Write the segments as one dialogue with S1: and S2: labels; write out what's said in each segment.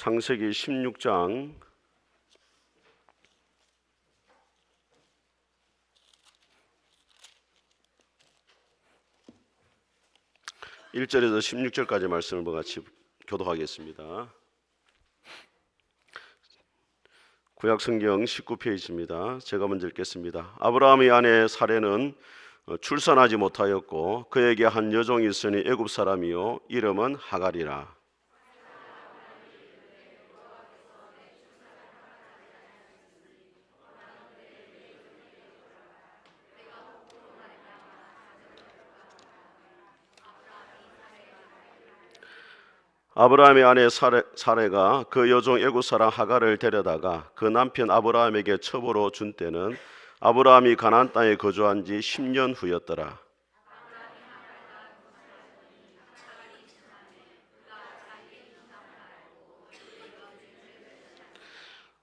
S1: 창세기 16장 1절에서 16절까지 말씀을 같이 교독하겠습니다. 구약성경 19페이지입니다. 제가 먼저 읽겠습니다. 아브라함의 아내 사레는 출산하지 못하였고 그에게 한 여종이 있으니 애굽 사람이요 이름은 하갈이라. 아브라함의 아내 사레가 그 여종 애굽 사람 하갈을 데려다가 그 남편 아브라함에게 첩으로 준 때는 아브라함이 가나안 땅에 거주한 지 10년 후였더라.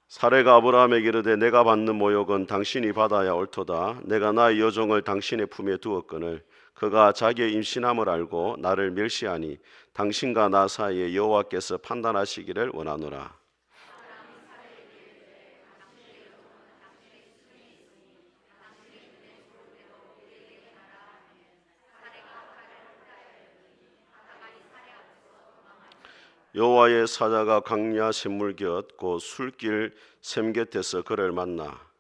S1: 사레가 아브라함에게 이르되 내가 받는 모욕은 당신이 받아야 옳도다. 내가 나의 여종을 당신의 품에 두었거늘 그가 자기의 임신함을 알고 나를 멸시하니 당신과 나 사이에 여호와께서 판단하시기를 원하노라. 여호와의 사자가 광야 샘물 곁 곧 술길 샘 곁에서 그를 만나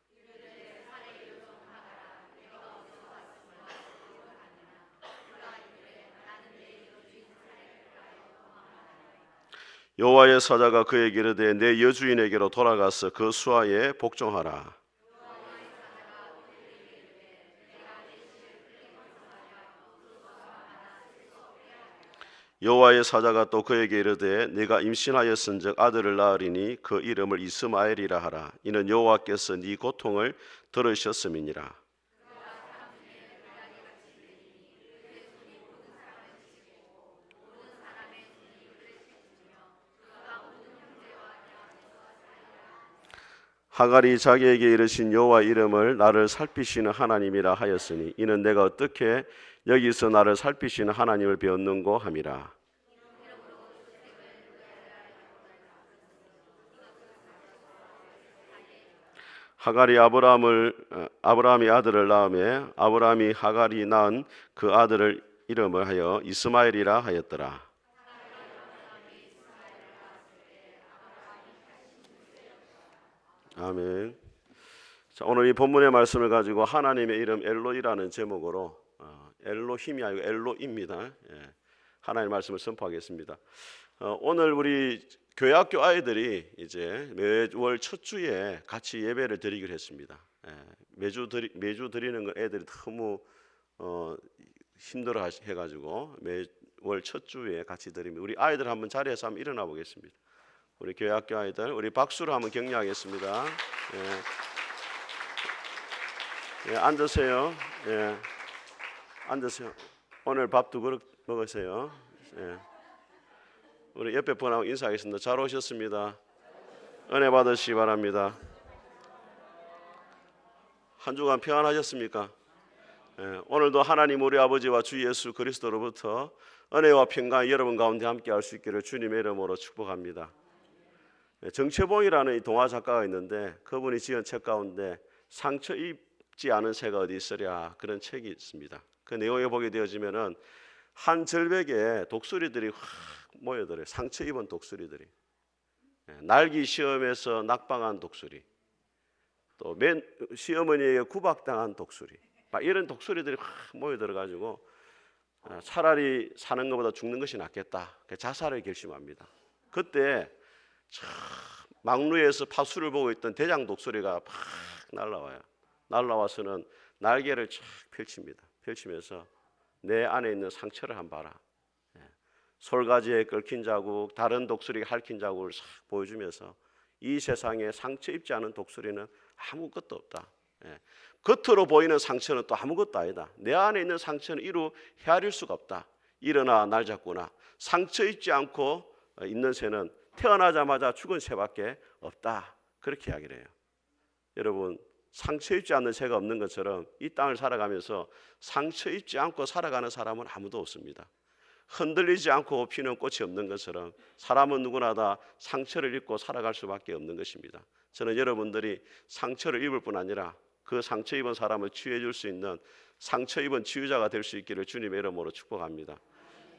S1: 여호와의 사자가 그에게 이르되 내 여주인에게로 돌아가서 그 수하에 복종하라. 여호와의 사자가 또 그에게 이르되 네가 임신하였은즉 아들을 낳으리니 그 이름을 이스마엘이라 하라. 이는 여호와께서 네 고통을 들으셨음이니라. 하갈이 자기에게 이르신 여호와 이름을 나를 살피시는 하나님이라 하였으니 이는 내가 어떻게 여기서 나를 살피시는 하나님을 배웠는고 함이라. 하갈이 아브라함이 아들을 낳음에 아브라함이 하갈이 낳은 그 아들을 이름을 하여 이스마엘이라 하였더라. 아멘. 자, 오늘 이 본문의 말씀을 가지고 하나님의 이름 엘로이라는 제목으로 엘로힘이 아니고 엘로입니다. 하나님의 말씀을 선포하겠습니다. 오늘 우리 교회학교 아이들이 이제 매월 첫 주에 같이 예배를 드리기로 했습니다. 매주 드리는 건 애들이 너무 힘들어 해가지고 매월 첫 주에 같이 드립니다. 우리 아이들 한번 자리에서 한번 일어나 보겠습니다. 우리 교회학교 아이들 우리 박수로 한번 격려하겠습니다. 앉으세요. 앉으세요. 오늘 밥 두 그릇 먹으세요. 우리 옆에 분하고 인사하겠습니다. 잘 오셨습니다. 은혜 받으시기 바랍니다. 한 주간 평안하셨습니까? 오늘도 하나님 우리 아버지와 주 예수 그리스도로부터 은혜와 평강이 여러분 가운데 함께 할 수 있기를 주님의 이름으로 축복합니다. 정채봉이라는 이 동화 작가가 있는데 그분이 지은 책 가운데 상처 입지 않은 새가 어디 있으랴 그런 책이 있습니다. 그 내용에 보게 되어지면은 한 절벽에 독수리들이 확 모여들어요. 상처 입은 독수리들이. 날기 시험에서 낙방한 독수리, 또 시어머니에게 구박당한 독수리, 막 이런 독수리들이 확 모여들어가지고 차라리 사는 것보다 죽는 것이 낫겠다. 자살을 결심합니다. 그때 막루에서 파수를 보고 있던 대장 독수리가 팍 날라와요. 날라와서는 날개를 쫙 펼칩니다. 펼치면서 내 안에 있는 상처를 한번 봐라. 솔가지에 긁힌 자국, 다른 독수리가 핥힌 자국을 싹 보여주면서 이 세상에 상처 입지 않은 독수리는 아무것도 없다. 겉으로 보이는 상처는 또 아무것도 아니다. 내 안에 있는 상처는 이루 헤아릴 수가 없다. 일어나 날 잡구나. 상처 입지 않고 있는 새는 태어나자마자 죽은 새밖에 없다. 그렇게 이야기를 해요. 여러분, 상처 입지 않는 새가 없는 것처럼 이 땅을 살아가면서 상처 입지 않고 살아가는 사람은 아무도 없습니다. 흔들리지 않고 피는 꽃이 없는 것처럼 사람은 누구나 다 상처를 입고 살아갈 수밖에 없는 것입니다. 저는 여러분들이 상처를 입을 뿐 아니라 그 상처 입은 사람을 치유해 줄 수 있는 상처 입은 치유자가 될 수 있기를 주님의 이름으로 축복합니다.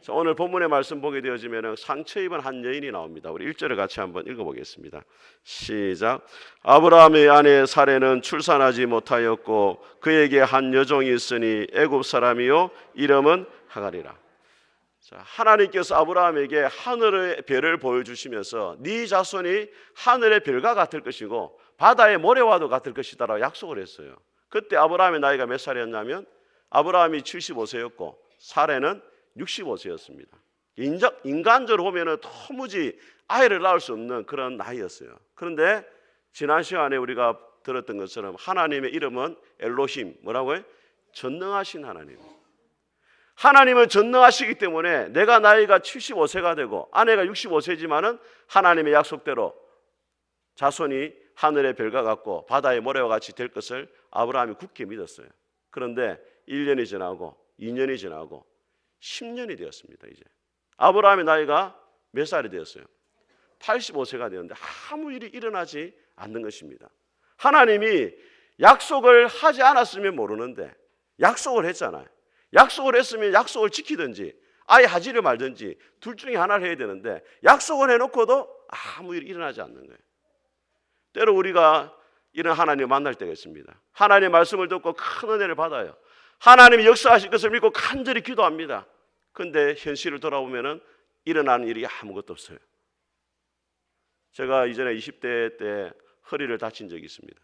S1: 자, 오늘 본문의 말씀 보게 되어지면 상처 입은 한 여인이 나옵니다. 우리 1절을 같이 한번 읽어보겠습니다. 시작. 아브라함의 아내 사레는 출산하지 못하였고 그에게 한 여종이 있으니 애굽 사람이요 이름은 하갈이라. 자, 하나님께서 아브라함에게 하늘의 별을 보여주시면서 네 자손이 하늘의 별과 같을 것이고 바다의 모래와도 같을 것이다라고 약속을 했어요. 그때 아브라함의 나이가 몇 살이었냐면 아브라함이 75세였고 사레는 65세였습니다. 인간적으로 보면 도무지 아이를 낳을 수 없는 그런 나이였어요. 그런데 지난 시간에 우리가 들었던 것처럼 하나님의 이름은 엘로힘, 뭐라고요? 전능하신 하나님. 하나님은 전능하시기 때문에 내가 나이가 75세가 되고 아내가 65세지만은 하나님의 약속대로 자손이 하늘의 별과 같고 바다의 모래와 같이 될 것을 아브라함이 굳게 믿었어요. 그런데 1년이 지나고 2년이 지나고 10년이 되었습니다. 이제 아브라함의 나이가 몇 살이 되었어요? 85세가 되었는데 아무 일이 일어나지 않는 것입니다. 하나님이 약속을 하지 않았으면 모르는데 약속을 했잖아요. 약속을 했으면 약속을 지키든지 아예 하지를 말든지 둘 중에 하나를 해야 되는데 약속을 해놓고도 아무 일이 일어나지 않는 거예요. 때로 우리가 이런 하나님을 만날 때가 있습니다. 하나님의 말씀을 듣고 큰 은혜를 받아요. 하나님이 역사하실 것을 믿고 간절히 기도합니다. 그런데 현실을 돌아보면 일어나는 일이 아무것도 없어요. 제가 이전에 20대 때 허리를 다친 적이 있습니다.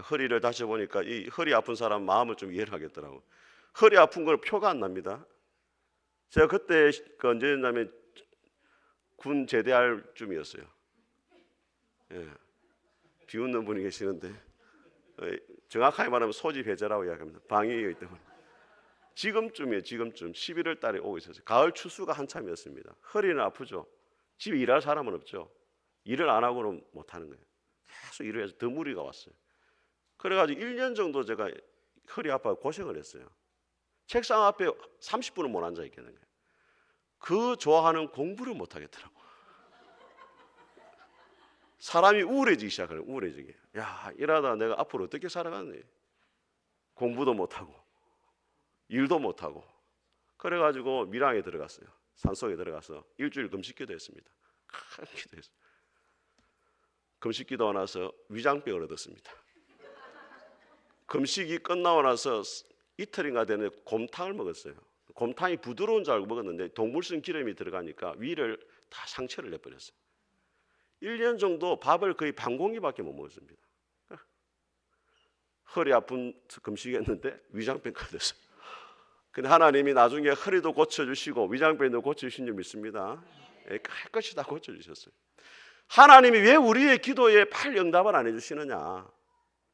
S1: 허리를 다쳐보니까 이 허리 아픈 사람 마음을 좀 이해를 하겠더라고요. 허리 아픈 걸 표가 안 납니다. 제가 그때 언제였냐면 군 제대할 쯤이었어요. 예. 비웃는 분이 계시는데 정확하게 말하면 소집 해제라고 이야기합니다. 방위이기 때문에. 지금쯤이에요. 지금쯤 11월 달에 오고 있었어요. 가을 추수가 한참이었습니다. 허리는 아프죠. 집에 일할 사람은 없죠. 일을 안 하고는 못하는 거예요. 계속 일을 해서 더 무리가 왔어요. 그래가지고 1년 정도 제가 허리 아파서 고생을 했어요. 책상 앞에 30분은 못 앉아 있겠는 거예요. 그 좋아하는 공부를 못 하겠더라고. 사람이 우울해지기 시작해요. 우울해지게. 야, 이러다 내가 앞으로 어떻게 살아가니? 공부도 못하고 일도 못하고. 그래가지고 밀양에 들어갔어요. 산속에 들어가서 일주일 금식기도 했습니다. 큰 기도했어요. 금식기도 나서 위장병을 얻었습니다. 금식이 끝나고 나서 이틀인가 되는데 곰탕을 먹었어요. 곰탕이 부드러운 줄 알고 먹었는데 동물성 기름이 들어가니까 위를 다 상처를 내버렸어요. 1년 정도 밥을 거의 반 공기밖에 못 먹었습니다. 허리 아픈 금식했는데 위장병까지 됐어요. 근데 하나님이 나중에 허리도 고쳐주시고 위장병도 고쳐주신 줄 믿습니다. 깨끗이 다 고쳐주셨어요. 하나님이 왜 우리의 기도에 빨리 응답을 안 해주시느냐?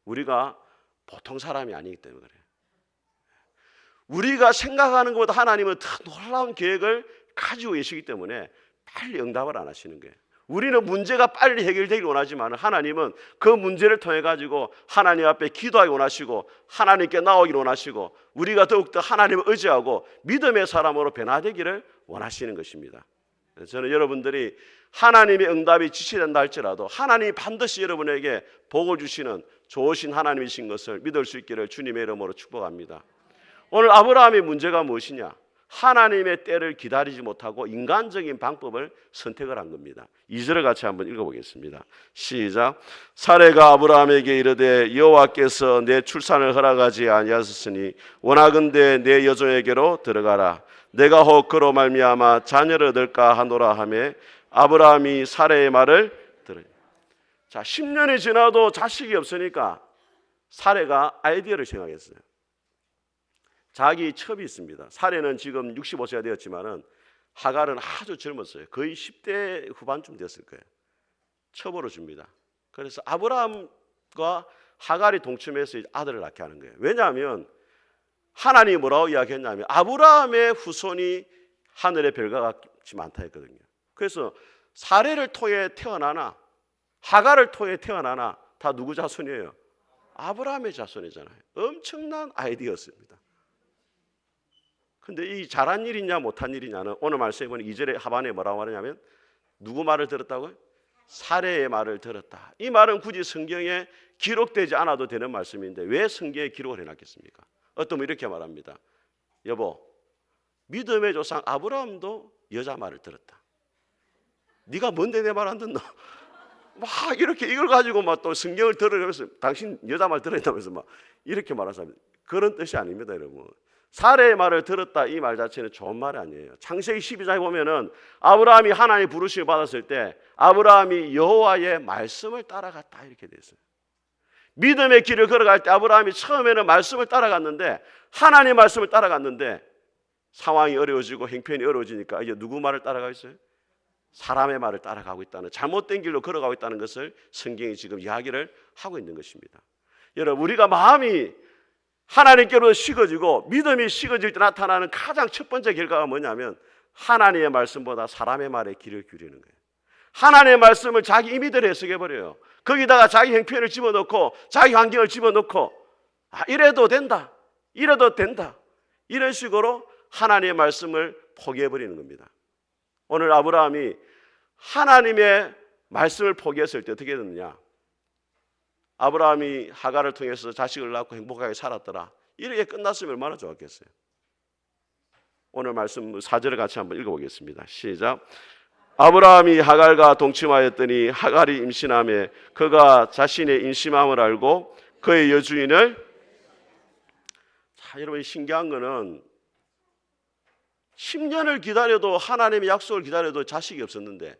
S1: 우리가 보통 사람이 아니기 때문에 그래요. 우리가 생각하는 것보다 하나님은 더 놀라운 계획을 가지고 계시기 때문에 빨리 응답을 안 하시는 거예요. 우리는 문제가 빨리 해결되길 원하지만 하나님은 그 문제를 통해 가지고 하나님 앞에 기도하기 원하시고 하나님께 나오기를 원하시고 우리가 더욱더 하나님을 의지하고 믿음의 사람으로 변화되기를 원하시는 것입니다. 저는 여러분들이 하나님의 응답이 지체된다 할지라도 하나님이 반드시 여러분에게 복을 주시는 좋으신 하나님이신 것을 믿을 수 있기를 주님의 이름으로 축복합니다. 오늘 아브라함의 문제가 무엇이냐? 하나님의 때를 기다리지 못하고 인간적인 방법을 선택을 한 겁니다. 2절을 같이 한번 읽어보겠습니다. 시작. 사레가 아브라함에게 이르되 여호와께서 내 출산을 허락하지 아니하셨으니 원하건대 내 여종에게로 들어가라. 내가 혹 그로 말미암아 자녀를 얻을까 하노라 하매 아브라함이 사레의 말을 들으니. 자, 10년이 지나도 자식이 없으니까 사레가 아이디어를 생각했어요. 자기 첩이 있습니다. 사레는 지금 65세가 되었지만은 하갈은 아주 젊었어요. 거의 10대 후반쯤 됐을 거예요. 첩으로 줍니다. 그래서 아브라함과 하갈이 동침해서 아들을 낳게 하는 거예요. 왜냐하면 하나님이 뭐라고 이야기했냐면 아브라함의 후손이 하늘의 별과 같이 많다 했거든요. 그래서 사레를 통해 태어나나 하갈을 통해 태어나나 다 누구 자손이에요? 아브라함의 자손이잖아요. 엄청난 아이디어였습니다. 근데 이 잘한 일이냐 못한 일이냐는 오늘 말씀해 보니 2절의 하반에 뭐라고 말하냐면 누구 말을 들었다고요? 사례의 말을 들었다. 이 말은 굳이 성경에 기록되지 않아도 되는 말씀인데 왜 성경에 기록을 해놨겠습니까? 어떤 분 이렇게 말합니다. 여보, 믿음의 조상 아브라함도 여자 말을 들었다. 네가 뭔데 내 말 안 듣나? 막 이렇게 이걸 가지고 막 또 성경을 들으면서 당신 여자 말 들었다면서 막 이렇게 말하는 사람, 그런 뜻이 아닙니다, 여러분. 사례의 말을 들었다, 이 말 자체는 좋은 말이 아니에요. 창세기 12장에 보면은 아브라함이 하나님 부르심을 받았을 때 아브라함이 여호와의 말씀을 따라갔다 이렇게 돼 있어요. 믿음의 길을 걸어갈 때 아브라함이 처음에는 말씀을 따라갔는데, 하나님의 말씀을 따라갔는데 상황이 어려워지고 형편이 어려워지니까 이제 누구 말을 따라가고 있어요? 사람의 말을 따라가고 있다는, 잘못된 길로 걸어가고 있다는 것을 성경이 지금 이야기를 하고 있는 것입니다. 여러분, 우리가 마음이 하나님께로 식어지고 믿음이 식어질 때 나타나는 가장 첫 번째 결과가 뭐냐면 하나님의 말씀보다 사람의 말에 귀를 기울이는 거예요. 하나님의 말씀을 자기 임의대로 해석해버려요. 거기다가 자기 형편을 집어넣고 자기 환경을 집어넣고 이래도 된다, 이래도 된다, 이런 식으로 하나님의 말씀을 포기해버리는 겁니다. 오늘 아브라함이 하나님의 말씀을 포기했을 때 어떻게 됐느냐? 아브라함이 하갈을 통해서 자식을 낳고 행복하게 살았더라, 이렇게 끝났으면 얼마나 좋았겠어요. 오늘 말씀 4절을 같이 한번 읽어보겠습니다. 시작. 아브라함이 하갈과 동침하였더니 하갈이 임신하며 그가 자신의 임신함을 알고 그의 여주인을, 자, 여러분 신기한 거는 10년을 기다려도, 하나님의 약속을 기다려도 자식이 없었는데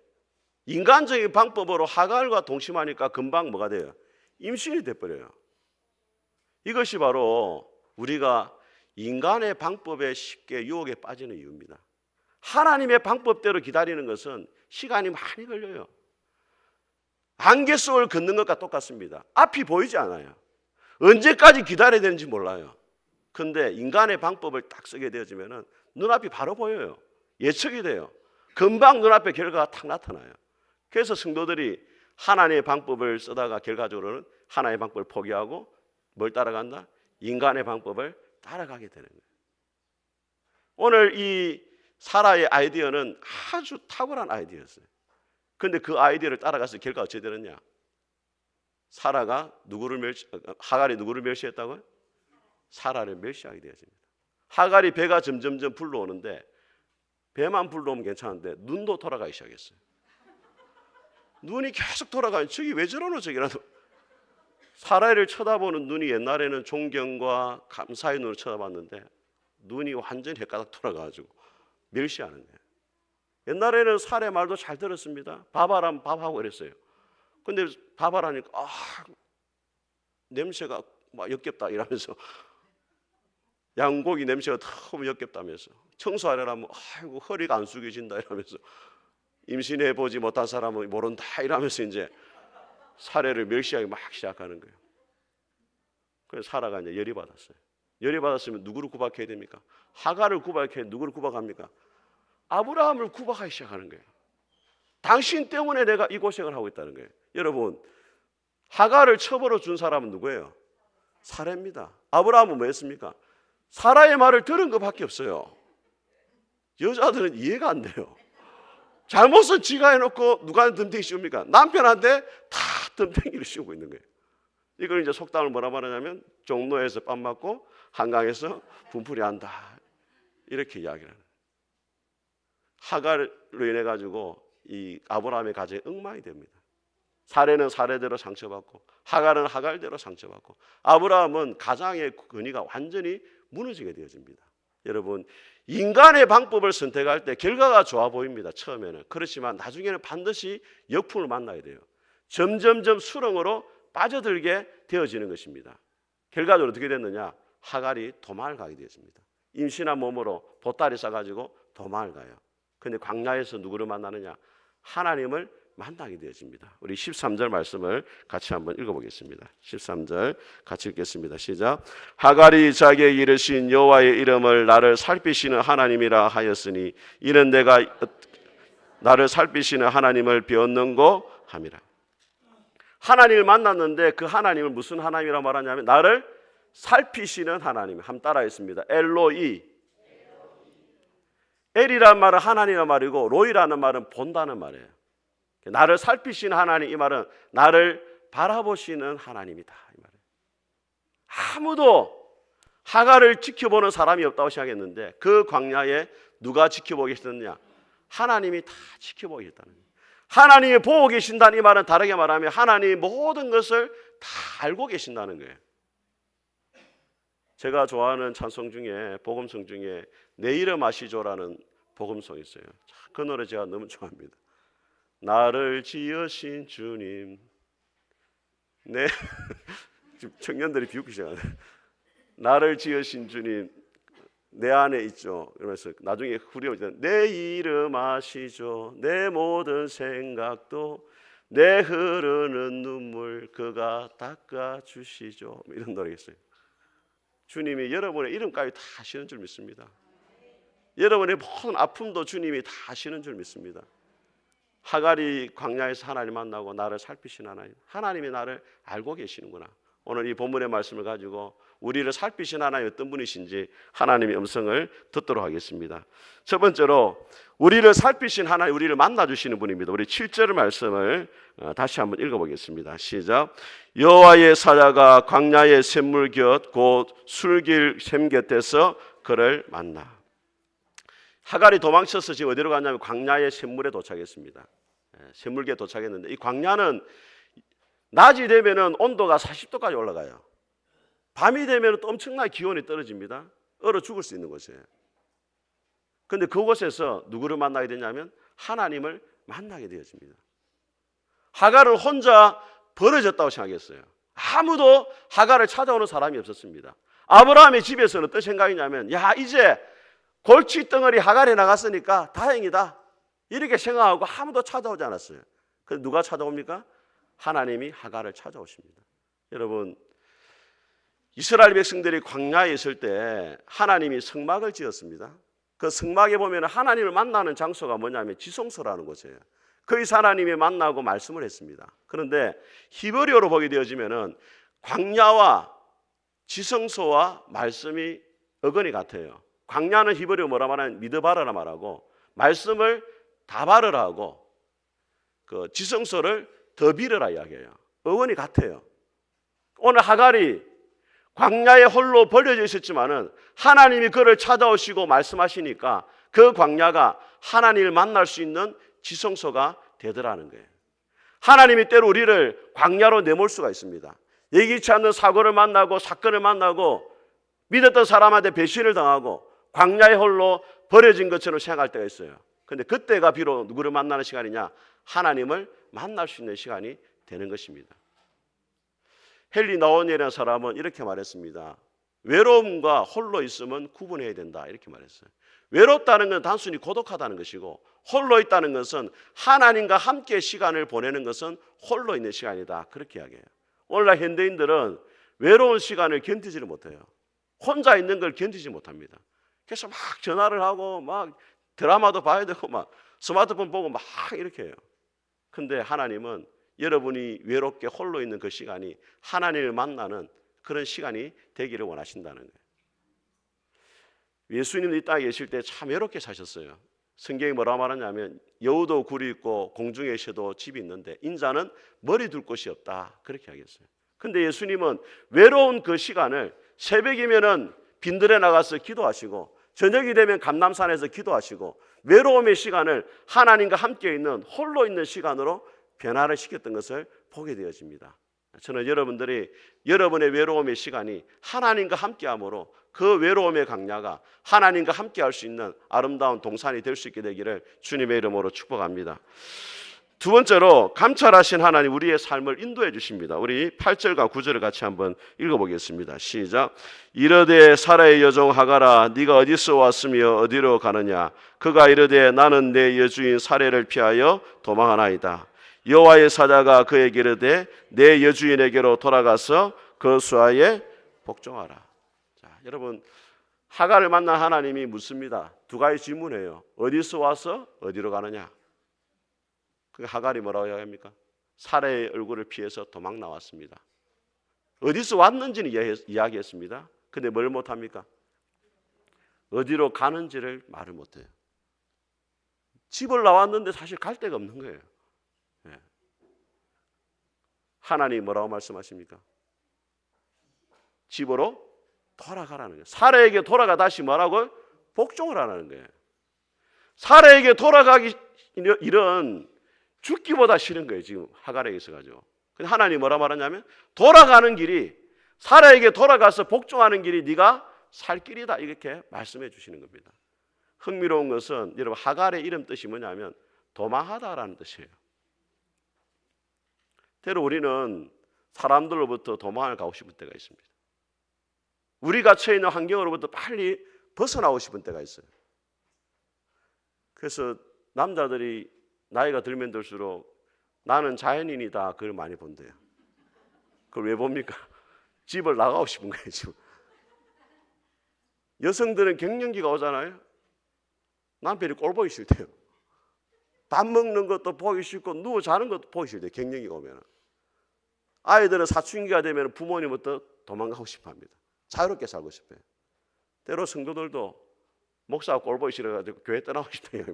S1: 인간적인 방법으로 하갈과 동침하니까 금방 뭐가 돼요? 임신이 돼버려요. 이것이 바로 우리가 인간의 방법에 쉽게 유혹에 빠지는 이유입니다. 하나님의 방법대로 기다리는 것은 시간이 많이 걸려요. 안개 속을 걷는 것과 똑같습니다. 앞이 보이지 않아요. 언제까지 기다려야 되는지 몰라요. 그런데 인간의 방법을 딱 쓰게 되어지면 눈앞이 바로 보여요. 예측이 돼요. 금방 눈앞에 결과가 탁 나타나요. 그래서 성도들이 하나님의 방법을 쓰다가 결과적으로는 하나님의 방법을 포기하고 뭘 따라간다? 인간의 방법을 따라가게 되는 거예요. 오늘 이 사라의 아이디어는 아주 탁월한 아이디어였어요. 그런데 그 아이디어를 따라가서 결과가 어떻게 되느냐? 사라가 하갈이 누구를 멸시했다고요? 사라를 멸시하게 되어집니다. 하갈이 배가 점점점 불러오는데, 배만 불러오면 괜찮은데 눈도 돌아가기 시작했어요. 눈이 계속 돌아가요. 저기 왜 저러노 저기라도. 사라를 쳐다보는 눈이 옛날에는 존경과 감사의 눈으로 쳐다봤는데 눈이 완전히 헷가닥 돌아가가지고 멸시하는 거예요. 옛날에는 사라의 말도 잘 들었습니다. 밥하라면 밥하고 그랬어요. 근데 밥하라니까 냄새가 막 역겹다 이러면서, 양고기 냄새가 너무 역겹다면서, 청소하려면 아이고 허리가 안 숙여진다 이러면서, 임신해 보지 못한 사람은 모른다 이러면서 이제 사례를 멸시하기 막 시작하는 거예요. 그래서 사라가 이제 열이 받았어요. 열이 받았으면 누구를 구박해야 됩니까? 하갈을 구박해야 누구를 구박합니까? 아브라함을 구박하기 시작하는 거예요. 당신 때문에 내가 이 고생을 하고 있다는 거예요. 여러분, 하갈을 처벌로 준 사람은 누구예요? 사라입니다. 아브라함은 뭐 했습니까? 사라의 말을 들은 것밖에 없어요. 여자들은 이해가 안 돼요. 잘못은 지가 해놓고 누가 덤탱이 씌웁니까? 남편한테 다 덤탱이를 씌우고 있는 거예요. 이걸 이제 속담을 뭐라 말하냐면 종로에서 뺨 맞고 한강에서 분풀이 한다, 이렇게 이야기를 하는 거예요. 하갈로 인해 가지고 이 아브라함의 가정이 엉망이 됩니다. 사례는 사례대로 상처받고 하갈은 하갈대로 상처받고 아브라함은 가장의 근위가 완전히 무너지게 되어집니다. 여러분, 인간의 방법을 선택할 때 결과가 좋아 보입니다. 처음에는. 그렇지만 나중에는 반드시 역풍을 만나야 돼요. 점점점 수렁으로 빠져들게 되어지는 것입니다. 결과적으로 어떻게 됐느냐? 하갈이 도망을 가게 되었습니다. 임신한 몸으로 보따리 싸가지고 도망을 가요. 그런데 광야에서 누구를 만나느냐? 하나님을 만나게 되어집니다. 우리 13절 말씀을 같이 한번 읽어보겠습니다. 13절 같이 읽겠습니다. 시작. 하갈이 자기에게 이르신 여호와의 이름을 나를 살피시는 하나님이라 하였으니 이는 내가 나를 살피시는 하나님을 비웃는고 함이라. 하나님을 만났는데 그 하나님을 무슨 하나님이라고 말하냐면 나를 살피시는 하나님. 한번 따라했습니다. 엘로이. 엘이라는 말은 하나님의 말이고 로이라는 말은 본다는 말이에요. 나를 살피시는 하나님, 이 말은 나를 바라보시는 하나님이다, 이 말이에요. 아무도 하갈을 지켜보는 사람이 없다고 생각했는데 그 광야에 누가 지켜보고 계시느냐? 하나님이 다 지켜보고 계셨다는 거예요. 하나님이 보고 계신다는 이 말은 다르게 말하면 하나님이 모든 것을 다 알고 계신다는 거예요. 제가 좋아하는 찬송 중에, 복음성 중에 내 이름 아시죠라는 복음성이 있어요. 그 노래 제가 너무 좋아합니다. 나를 지으신 주님, 내 지금 청년들이 비웃기 시작하네. 나를 지으신 주님 내 안에 있죠. 이러면서 나중에 후렴 내 이름 아시죠. 내 모든 생각도 내 흐르는 눈물 그가 닦아주시죠. 이런 노래가 있어요. 주님이 여러분의 이름까지 다 아시는 줄 믿습니다. 여러분의 모든 아픔도 주님이 다 아시는 줄 믿습니다. 하갈이 광야에서 하나님 만나고 나를 살피신 하나님, 하나님이 나를 알고 계시는구나. 오늘 이 본문의 말씀을 가지고 우리를 살피신 하나님 어떤 분이신지 하나님의 음성을 듣도록 하겠습니다. 첫 번째로 우리를 살피신 하나님, 우리를 만나주시는 분입니다. 우리 7절 말씀을 다시 한번 읽어보겠습니다. 시작. 여호와의 사자가 광야의 샘물 곁 곧 술길 샘 곁에서 그를 만나. 하갈이 도망쳐서 지금 어디로 갔냐면 광야의 샘물에 도착했습니다. 샘물기에 도착했는데 이 광야는 낮이 되면은 온도가 40도까지 올라가요. 밤이 되면 또 엄청나게 기온이 떨어집니다. 얼어 죽을 수 있는 곳이에요. 그런데 그곳에서 누구를 만나게 되냐면 하나님을 만나게 되어집니다. 하갈은 혼자 벌어졌다고 생각했어요. 아무도 하갈을 찾아오는 사람이 없었습니다. 아브라함의 집에서는 어떤 생각이냐면 야 이제 골칫덩어리 하갈이 나갔으니까 다행이다 이렇게 생각하고 아무도 찾아오지 않았어요. 그런데 누가 찾아옵니까? 하나님이 하갈을 찾아오십니다. 여러분 이스라엘 백성들이 광야에 있을 때 하나님이 성막을 지었습니다. 그 성막에 보면 하나님을 만나는 장소가 뭐냐면 지성소라는 곳이에요. 거기서 하나님이 만나고 말씀을 했습니다. 그런데 히브리어로 보게 되어지면은 광야와 지성소와 말씀이 어근이 같아요. 광야는 히브리어 뭐라 말하면 미드바르라 말하고 말씀을 다바르라 하고 그 지성소를 더비르라 이야기해요. 어근이 같아요. 오늘 하갈이 광야에 홀로 버려져 있었지만은 하나님이 그를 찾아오시고 말씀하시니까 그 광야가 하나님을 만날 수 있는 지성소가 되더라는 거예요. 하나님이 때로 우리를 광야로 내몰 수가 있습니다. 예기치 않는 사고를 만나고 사건을 만나고 믿었던 사람한테 배신을 당하고 광야에 홀로 버려진 것처럼 생각할 때가 있어요. 그런데 그때가 비록 누구를 만나는 시간이냐? 하나님을 만날 수 있는 시간이 되는 것입니다. 헨리 나원이라는 사람은 이렇게 말했습니다. 외로움과 홀로 있음은 구분해야 된다 이렇게 말했어요. 외롭다는 건 단순히 고독하다는 것이고 홀로 있다는 것은 하나님과 함께 시간을 보내는 것은 홀로 있는 시간이다 그렇게 이야기해요. 오늘날 현대인들은 외로운 시간을 견디지를 못해요. 혼자 있는 걸 견디지 못합니다. 그래서 막 전화를 하고 막 드라마도 봐야 되고 막 스마트폰 보고 막 이렇게 해요. 근데 하나님은 여러분이 외롭게 홀로 있는 그 시간이 하나님을 만나는 그런 시간이 되기를 원하신다는 거예요. 예수님도 이 땅에 계실 때 참 외롭게 사셨어요. 성경이 뭐라고 말하냐면 여우도 굴이 있고 공중에 쉬도 집이 있는데 인자는 머리 둘 곳이 없다 그렇게 하겠어요. 근데 예수님은 외로운 그 시간을 새벽이면은 빈들에 나가서 기도하시고 저녁이 되면 감람산에서 기도하시고 외로움의 시간을 하나님과 함께 있는 홀로 있는 시간으로 변화를 시켰던 것을 보게 되어집니다. 저는 여러분들이 여러분의 외로움의 시간이 하나님과 함께함으로 그 외로움의 강야가 하나님과 함께할 수 있는 아름다운 동산이 될 수 있게 되기를 주님의 이름으로 축복합니다. 두 번째로 감찰하신 하나님 우리의 삶을 인도해 주십니다. 우리 8절과 9절을 같이 한번 읽어보겠습니다. 시작. 이르되 사라의 여종 하갈아 네가 어디서 왔으며 어디로 가느냐. 그가 이르되 나는 내 여주인 사례를 피하여 도망하나이다. 여호와의 사자가 그에게 이르되 내 여주인에게로 돌아가서 그 수하에 복종하라. 자, 여러분 하갈을 만난 하나님이 묻습니다. 두 가지 질문해요. 어디서 와서 어디로 가느냐. 그 하갈이 뭐라고 이야기합니까? 사례의 얼굴을 피해서 도망 나왔습니다. 어디서 왔는지는 이야기했습니다. 근데 뭘 못합니까? 어디로 가는지를 말을 못해요. 집을 나왔는데 사실 갈 데가 없는 거예요. 예. 하나님이 뭐라고 말씀하십니까? 집으로 돌아가라는 거예요. 사라에게 돌아가 다시 뭐라고? 복종을 하라는 거예요. 사라에게 돌아가기 일은 죽기보다 싫은 거예요. 지금 하갈에게 있어가지고. 근데 하나님이 뭐라 말하냐면 돌아가는 길이, 사라에게 돌아가서 복종하는 길이 네가 살 길이다, 이렇게 말씀해 주시는 겁니다. 흥미로운 것은 여러분, 하갈의 이름 뜻이 뭐냐면 도망하다라는 뜻이에요. 때로 우리는 사람들로부터 도망을 가고 싶은 때가 있습니다. 우리가 처해 있는 환경으로부터 빨리 벗어나고 싶은 때가 있어요. 그래서 남자들이 나이가 들면 들수록 나는 자연인이다, 그걸 많이 본대요. 그걸 왜 봅니까? 집을 나가고 싶은 거예요, 지금. 여성들은 갱년기가 오잖아요. 남편이 꼴 보기 싫대요. 밥 먹는 것도 보기 싫고 누워 자는 것도 보기 싫대요, 갱년기가 오면. 아이들은 사춘기가 되면 부모님부터 도망가고 싶어 합니다. 자유롭게 살고 싶어요. 때로 성도들도 목사가 꼴 보기 싫어가지고 교회 떠나고 싶대요.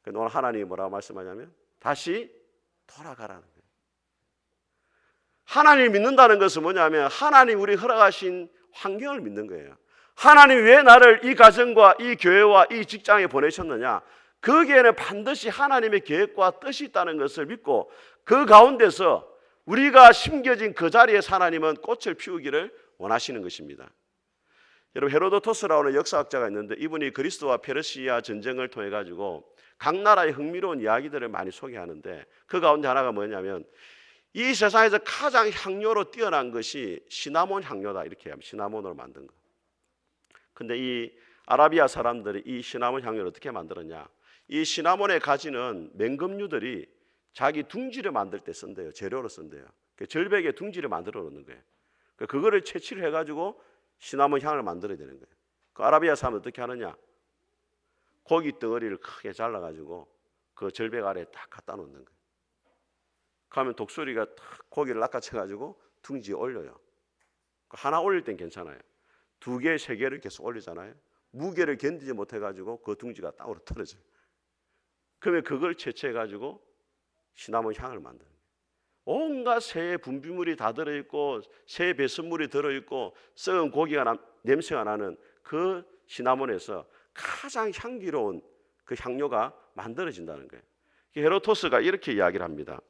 S1: 그런데 오늘 하나님이 뭐라고 말씀하냐면 다시 돌아가라는 거예요. 하나님을 믿는다는 것은 뭐냐면 하나님 우리 허락하신 환경을 믿는 거예요. 하나님 왜 나를 이 가정과 이 교회와 이 직장에 보내셨느냐, 거기에는 반드시 하나님의 계획과 뜻이 있다는 것을 믿고 그 가운데서 우리가 심겨진 그 자리에서 하나님은 꽃을 피우기를 원하시는 것입니다. 여러분, 헤로도토스라고 하는 역사학자가 있는데 이분이 그리스도와 페르시아 전쟁을 통해 가지고 각 나라의 흥미로운 이야기들을 많이 소개하는데 그 가운데 하나가 뭐냐면 이 세상에서 가장 향료로 뛰어난 것이 시나몬 향료다, 이렇게 하면 시나몬으로 만든 거. 근데 이 아라비아 사람들이 이 시나몬 향료를 어떻게 만들었냐, 이 시나몬의 가지는 맹금류들이 자기 둥지를 만들 때 쓴대요. 재료로 쓴대요. 절벽에 둥지를 만들어 놓는 거예요. 그거를 채취를 해가지고 시나몬 향을 만들어야 되는 거예요. 그 아라비아 사람은 어떻게 하느냐, 고기 덩어리를 크게 잘라가지고 그 절벽 아래에 딱 갖다 놓는 거예요. 그러면 독수리가 탁 고기를 낚아채가지고 둥지에 올려요. 하나 올릴 땐 괜찮아요. 2개, 3개를 계속 올리잖아요. 무게를 견디지 못해가지고 그 둥지가 땅으로 떨어져요. 그러면 그걸 채취해가지고 시나몬 향을 만드는 거예요. 온갖 새의 분비물이 다 들어있고 새의 배설물이 들어있고 썩은 고기가 냄새가 나는 그 시나몬에서 가장 향기로운 그 향료가 만들어진다는 거예요. 헤로토스가 이렇게 이야기를 합니다.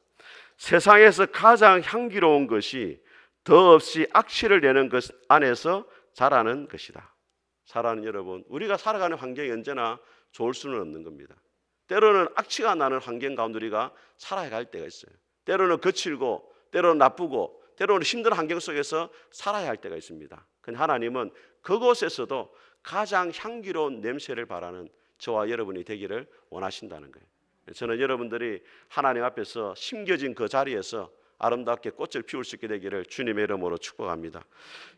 S1: 세상에서 가장 향기로운 것이 더없이 악취를 내는 것 안에서 자라는 것이다. 사랑하는 여러분, 우리가 살아가는 환경이 언제나 좋을 수는 없는 겁니다. 때로는 악취가 나는 환경 가운데 우리가 살아갈 때가 있어요. 때로는 거칠고 때로는 나쁘고 때로는 힘든 환경 속에서 살아야 할 때가 있습니다. 근데 하나님은 그곳에서도 가장 향기로운 냄새를 바라는 저와 여러분이 되기를 원하신다는 거예요. 저는 여러분들이 하나님 앞에서 심겨진 그 자리에서 아름답게 꽃을 피울 수 있게 되기를 주님의 이름으로 축복합니다.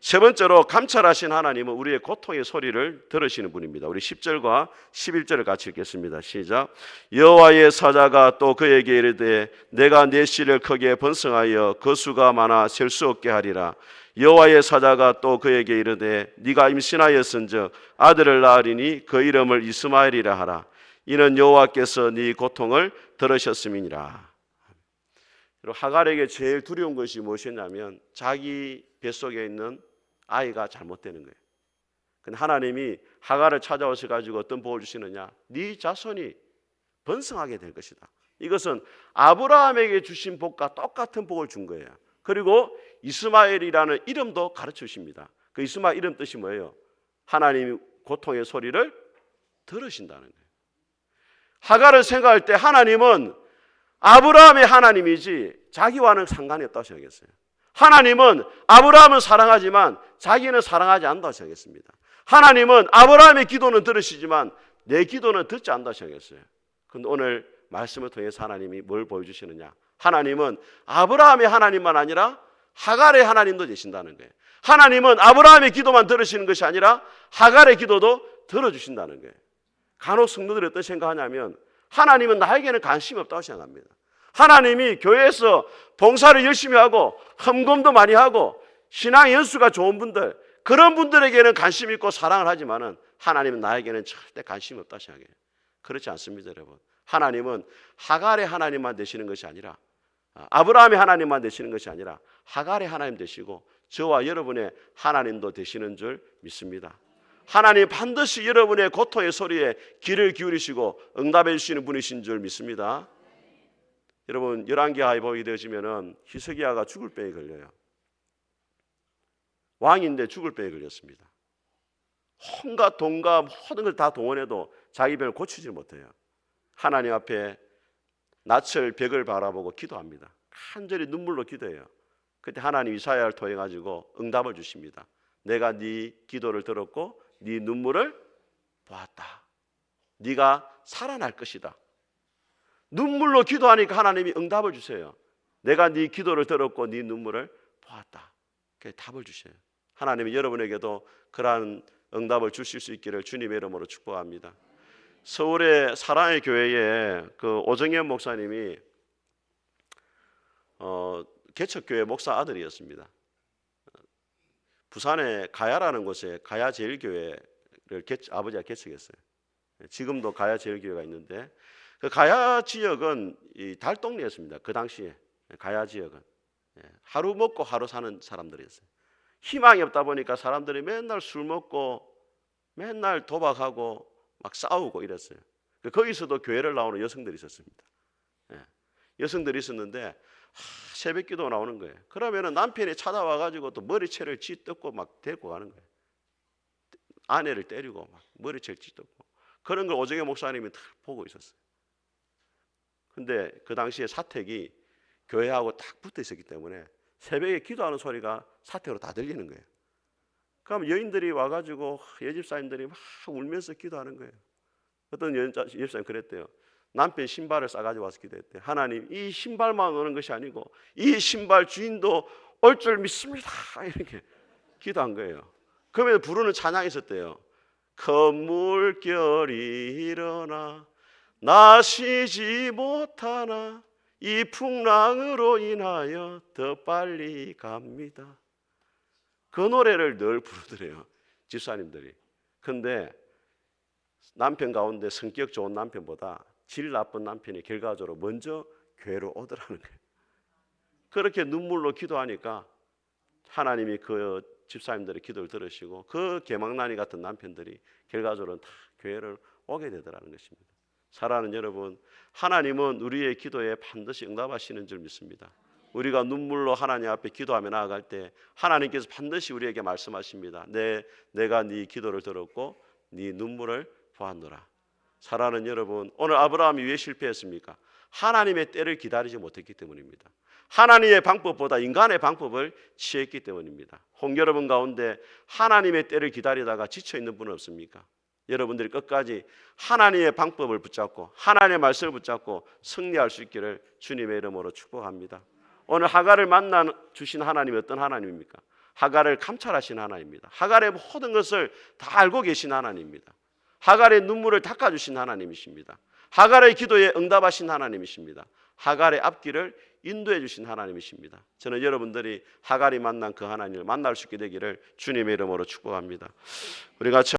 S1: 세 번째로, 감찰하신 하나님은 우리의 고통의 소리를 들으시는 분입니다. 우리 10절과 11절을 같이 읽겠습니다. 시작. 여호와의 사자가 또 그에게 이르되 내가 내 씨를 크게 번성하여 그 수가 많아 셀 수 없게 하리라. 여호와의 사자가 또 그에게 이르되 네가 임신하였은즉 아들을 낳으리니 그 이름을 이스마엘이라 하라. 이는 여호와께서 네 고통을 들으셨음이니라. 하갈에게 제일 두려운 것이 무엇이냐면 자기 뱃속에 있는 아이가 잘못되는 거예요. 근데 하나님이 하갈을 찾아오셔 가지고 어떤 복을 주시느냐, 네 자손이 번성하게 될 것이다. 이것은 아브라함에게 주신 복과 똑같은 복을 준 거예요. 그리고 이스마엘이라는 이름도 가르쳐 주십니다. 그 이스마엘 이름 뜻이 뭐예요? 하나님이 고통의 소리를 들으신다는 거예요. 하갈을 생각할 때 하나님은 아브라함의 하나님이지 자기와는 상관이 없다고 생각했어요. 하나님은 아브라함은 사랑하지만 자기는 사랑하지 않는다고 생각했습니다. 하나님은 아브라함의 기도는 들으시지만 내 기도는 듣지 않는다고 생각했어요. 그런데 오늘 말씀을 통해서 하나님이 뭘 보여주시느냐, 하나님은 아브라함의 하나님만 아니라 하갈의 하나님도 되신다는 거예요. 하나님은 아브라함의 기도만 들으시는 것이 아니라 하갈의 기도도 들어주신다는 거예요. 간혹 성도들이 어떤 생각하냐면 하나님은 나에게는 관심이 없다고 생각합니다. 하나님이 교회에서 봉사를 열심히 하고 헌금도 많이 하고 신앙 연수가 좋은 분들, 그런 분들에게는 관심 있고 사랑을 하지만은 하나님은 나에게는 절대 관심이 없다고 생각해요. 그렇지 않습니다, 여러분. 하나님은 하갈의 하나님만 되시는 것이 아니라, 아브라함의 하나님만 되시는 것이 아니라 하갈의 하나님 되시고 저와 여러분의 하나님도 되시는 줄 믿습니다. 하나님 반드시 여러분의 고통의 소리에 귀를 기울이시고 응답해 주시는 분이신 줄 믿습니다. 여러분, 열왕기하에 보게 되어지면은 히스기야가 죽을 병에 걸려요. 왕인데 죽을 병에 걸렸습니다. 온갖 돈과 모든 걸 다 동원해도 자기 병을 고치지 못해요. 하나님 앞에 낯을 벽을 바라보고 기도합니다. 간절히 눈물로 기도해요. 그때 하나님 이사야를 통해 가지고 응답을 주십니다. 내가 네 기도를 들었고 네 눈물을 보았다. 네가 살아날 것이다. 눈물로 기도하니까 하나님이 응답을 주세요. 내가 네 기도를 들었고 네 눈물을 보았다. 그게 답을 주셔요. 하나님이 여러분에게도 그러한 응답을 주실 수 있기를 주님의 이름으로 축복합니다. 서울의 사랑의 교회에 그 오정현 목사님이 개척교회 목사 아들이었습니다. 부산의 가야라는 곳에 가야제일교회를 아버지가 개척했어요. 지금도 가야제일교회가 있는데 그 가야 지역은 이 달동네였습니다. 그 당시에 가야 지역은 하루 먹고 하루 사는 사람들이었어요. 희망이 없다 보니까 사람들이 맨날 술 먹고 맨날 도박하고 막 싸우고 이랬어요. 거기서도 교회를 나오는 여성들이 있었습니다. 여성들이 있었는데 새벽 기도 나오는 거예요. 그러면은 남편이 찾아와 가지고 또 머리채를 찢고 막 데리고 가는 거예요. 아내를 때리고 막 머리채를 찢고 그런 걸 오정현 목사님이 다 보고 있었어요. 근데 그 당시에 사택이 교회하고 딱 붙어 있었기 때문에 새벽에 기도하는 소리가 사택으로 다 들리는 거예요. 그럼 여인들이 와가지고 여집사님들이 막 울면서 기도하는 거예요. 어떤 여집사님 그랬대요. 남편 신발을 싸가지고 와서 기도했대요. 하나님, 이 신발만 오는 것이 아니고 이 신발 주인도 올 줄 믿습니다. 이렇게 기도한 거예요. 그러면 부르는 찬양이 있었대요. 큰 물결이 일어나 나 쉬지 못하나 이 풍랑으로 인하여 더 빨리 갑니다. 그 노래를 늘 부르더래요, 집사님들이. 근데 남편 가운데 성격 좋은 남편보다 질 나쁜 남편이 결과적으로 먼저 교회로 오더라는 거예요. 그렇게 눈물로 기도하니까 하나님이 그 집사님들의 기도를 들으시고 그 개망나니 같은 남편들이 결과적으로 다 교회를 오게 되더라는 것입니다. 사랑하는 여러분, 하나님은 우리의 기도에 반드시 응답하시는 줄 믿습니다. 우리가 눈물로 하나님 앞에 기도하며 나아갈 때 하나님께서 반드시 우리에게 말씀하십니다. 내가 네 기도를 들었고 네 눈물을 보았노라. 사랑하는 여러분, 오늘 아브라함이 왜 실패했습니까? 하나님의 때를 기다리지 못했기 때문입니다. 하나님의 방법보다 인간의 방법을 취했기 때문입니다. 여러분 가운데 하나님의 때를 기다리다가 지쳐있는 분은 없습니까? 여러분들이 끝까지 하나님의 방법을 붙잡고 하나님의 말씀을 붙잡고 승리할 수 있기를 주님의 이름으로 축복합니다. 오늘 하갈을 만나 주신 하나님이 어떤 하나님입니까? 하갈을 감찰하신 하나님입니다. 하갈의 모든 것을 다 알고 계신 하나님입니다. 하갈의 눈물을 닦아주신 하나님이십니다. 하갈의 기도에 응답하신 하나님이십니다. 하갈의 앞길을 인도해 주신 하나님이십니다. 저는 여러분들이 하갈이 만난 그 하나님을 만날 수 있게 되기를 주님의 이름으로 축복합니다. 우리 같이